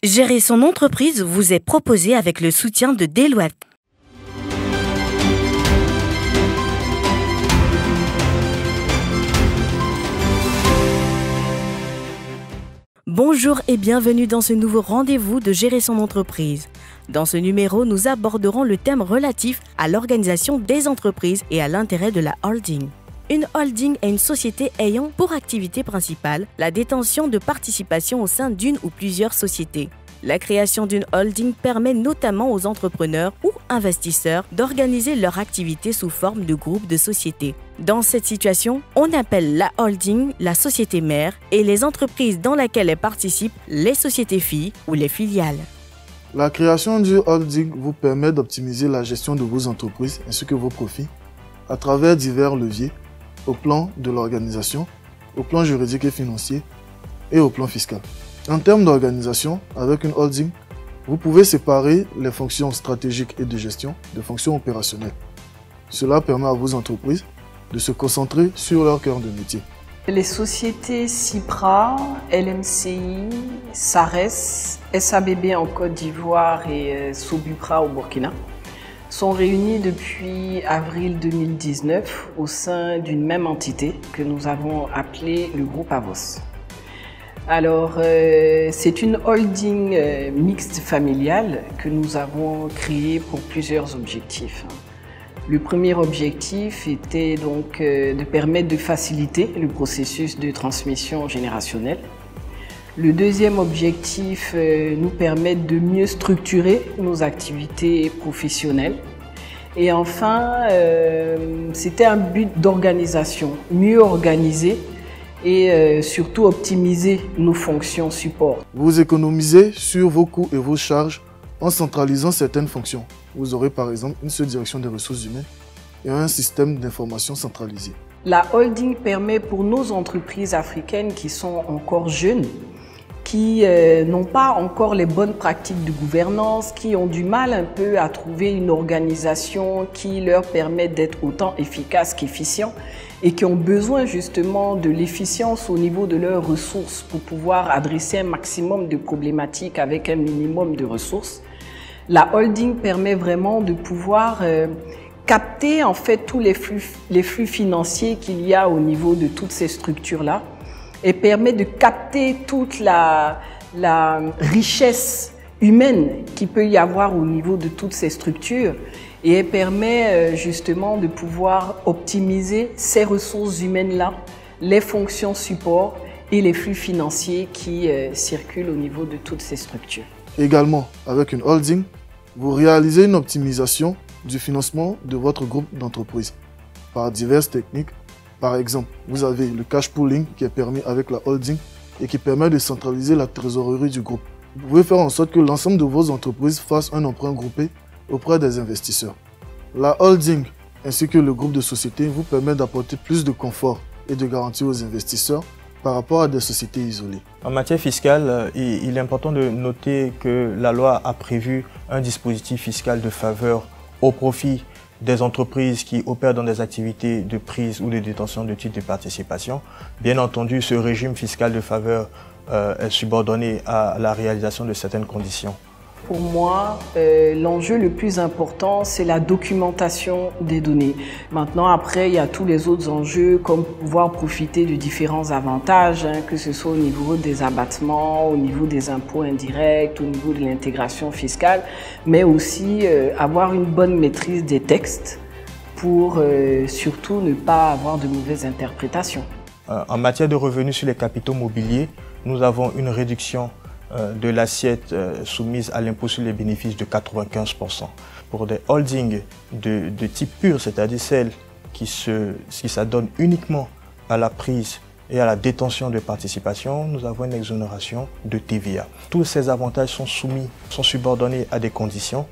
Gérer son entreprise vous est proposé avec le soutien de Deloitte. Bonjour et bienvenue dans ce nouveau rendez-vous de Gérer son entreprise. Dans ce numéro, nous aborderons le thème relatif à l'organisation des entreprises et à l'intérêt de la holding. Une holding est une société ayant pour activité principale la détention de participation au sein d'une ou plusieurs sociétés. La création d'une holding permet notamment aux entrepreneurs ou investisseurs d'organiser leur activité sous forme de groupe de sociétés. Dans cette situation, on appelle la holding la société mère et les entreprises dans lesquelles elle participe les sociétés filles ou les filiales. La création d'une holding vous permet d'optimiser la gestion de vos entreprises ainsi que vos profits à travers divers leviers au plan de l'organisation, au plan juridique et financier et au plan fiscal. En termes d'organisation, avec une holding, vous pouvez séparer les fonctions stratégiques et de gestion de fonctions opérationnelles. Cela permet à vos entreprises de se concentrer sur leur cœur de métier. Les sociétés CIPRA, LMCI, SARES, SABB en Côte d'Ivoire et Sobupra au Burkina sont réunies depuis avril 2019 au sein d'une même entité que nous avons appelée le groupe Avos. Alors, c'est une holding mixte familiale que nous avons créée pour plusieurs objectifs. Le premier objectif était donc de permettre de faciliter le processus de transmission générationnelle. Le deuxième objectif nous permet de mieux structurer nos activités professionnelles. Et enfin, c'était un but d'organisation, mieux organiser et surtout optimiser nos fonctions support. Vous économisez sur vos coûts et vos charges en centralisant certaines fonctions. Vous aurez par exemple une seule direction des ressources humaines et un système d'information centralisé. La holding permet pour nos entreprises africaines qui sont encore jeunes, qui n'ont pas encore les bonnes pratiques de gouvernance, qui ont du mal un peu à trouver une organisation qui leur permet d'être autant efficaces qu'efficients et qui ont besoin justement de l'efficience au niveau de leurs ressources pour pouvoir adresser un maximum de problématiques avec un minimum de ressources. La holding permet vraiment de pouvoir capter en fait tous les flux financiers qu'il y a au niveau de toutes ces structures-là et permet de capter toute la richesse humaine qu'il peut y avoir au niveau de toutes ces structures et elle permet justement de pouvoir optimiser ces ressources humaines-là, les fonctions support et les flux financiers qui circulent au niveau de toutes ces structures. Également, avec une holding, vous réalisez une optimisation du financement de votre groupe d'entreprise par diverses techniques. Par exemple, vous avez le cash pooling qui est permis avec la holding et qui permet de centraliser la trésorerie du groupe. Vous pouvez faire en sorte que l'ensemble de vos entreprises fassent un emprunt groupé auprès des investisseurs. La holding ainsi que le groupe de sociétés vous permet d'apporter plus de confort et de garantie aux investisseurs par rapport à des sociétés isolées. En matière fiscale, il est important de noter que la loi a prévu un dispositif fiscal de faveur au profit des entreprises qui opèrent dans des activités de prise ou de détention de titres de participation. Bien entendu, ce régime fiscal de faveur est subordonné à la réalisation de certaines conditions. Pour moi, l'enjeu le plus important, c'est la documentation des données. Maintenant, après, il y a tous les autres enjeux, comme pouvoir profiter de différents avantages, que ce soit au niveau des abattements, au niveau des impôts indirects, au niveau de l'intégration fiscale, mais aussi avoir une bonne maîtrise des textes pour surtout ne pas avoir de mauvaises interprétations. En matière de revenus sur les capitaux mobiliers, nous avons une réduction de l'assiette soumise à l'impôt sur les bénéfices de 95%. Pour des holdings de type pur, c'est-à-dire celles qui s'adonnent uniquement à la prise et à la détention de participation, nous avons une exonération de TVA. Tous ces avantages sont subordonnés à des conditions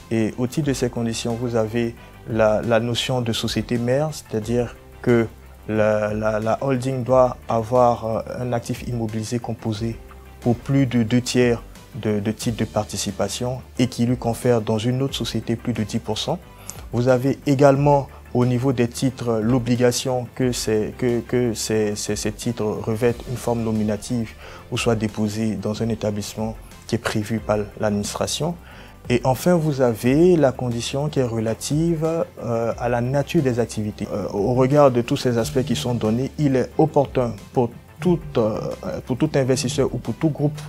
et au titre de ces conditions, vous avez la notion de société mère, c'est-à-dire que la holding doit avoir un actif immobilisé composé pour plus de 2/3 de titres de participation et qui lui confère dans une autre société plus de 10%. Vous avez également au niveau des titres l'obligation que ces titres revêtent une forme nominative ou soient déposés dans un établissement qui est prévu par l'administration. Et enfin, vous avez la condition qui est relative à la nature des activités. Au regard de tous ces aspects qui sont donnés, il est opportun pour tout investisseur ou pour tout groupe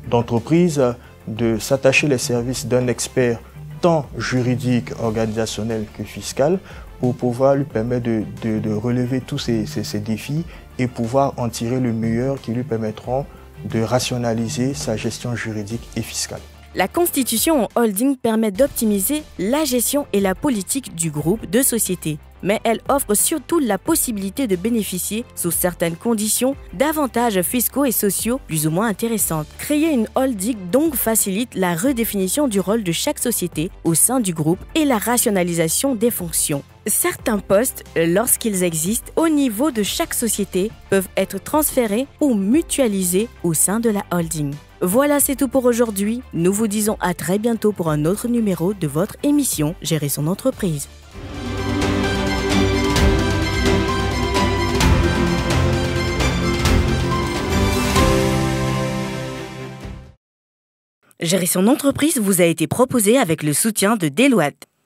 d'entreprises de s'attacher les services d'un expert tant juridique, organisationnel que fiscal pour pouvoir lui permettre de relever tous ces défis et pouvoir en tirer le meilleur qui lui permettront de rationaliser sa gestion juridique et fiscale. La constitution en holding permet d'optimiser la gestion et la politique du groupe de sociétés, mais elle offre surtout la possibilité de bénéficier, sous certaines conditions, d'avantages fiscaux et sociaux plus ou moins intéressants. Créer une holding donc facilite la redéfinition du rôle de chaque société au sein du groupe et la rationalisation des fonctions. Certains postes, lorsqu'ils existent au niveau de chaque société, peuvent être transférés ou mutualisés au sein de la holding. Voilà, c'est tout pour aujourd'hui. Nous vous disons à très bientôt pour un autre numéro de votre émission Gérer son entreprise. Gérer son entreprise vous a été proposé avec le soutien de Deloitte.